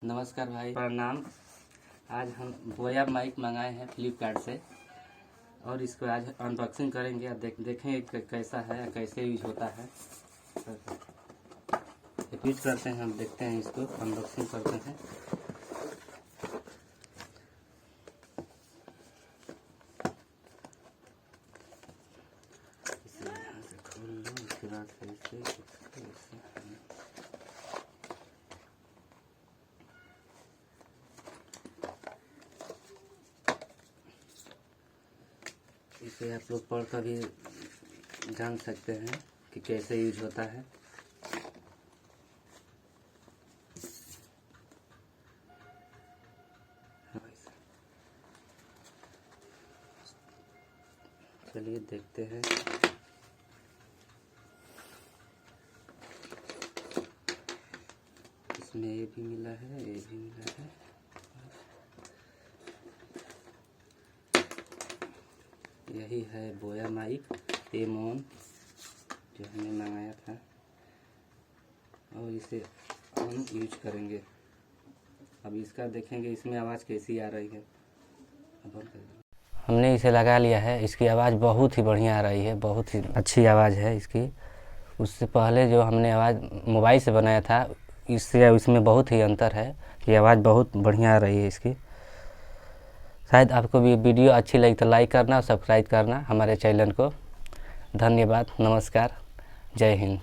नमस्कार भाई, प्रणाम। आज हम बोया माइक मंगाए हैं फ्लिपकार्ट से और इसको आज अनबॉक्सिंग करेंगे और देखेंगे कैसा है, कैसे यूज होता है। यूज करते हैं, हम देखते हैं, इसको अनबॉक्सिंग करते हैं। इसे यहाँ से खोल लो, उसके बाद सही से इसे आप लोग पढ़ कर भी जान सकते हैं कि कैसे यूज होता है। चलिए देखते हैं। इसमें ये भी मिला है, ये भी मिला है। यही है बोया माइक एमोन जो हमने मंगाया था और इसे हम यूज करेंगे। अब इसका देखेंगे इसमें आवाज़ कैसी आ रही है। हमने इसे लगा लिया है, इसकी आवाज़ बहुत ही बढ़िया आ रही है, बहुत ही अच्छी आवाज़ है इसकी। उससे पहले जो हमने आवाज़ मोबाइल से बनाया था इससे इसमें बहुत ही अंतर है कि आवाज़ बहुत बढ़िया आ रही है इसकी। शायद आपको भी वीडियो अच्छी लगी तो लाइक करना और सब्सक्राइब करना हमारे चैनल को। धन्यवाद, नमस्कार, जय हिंद।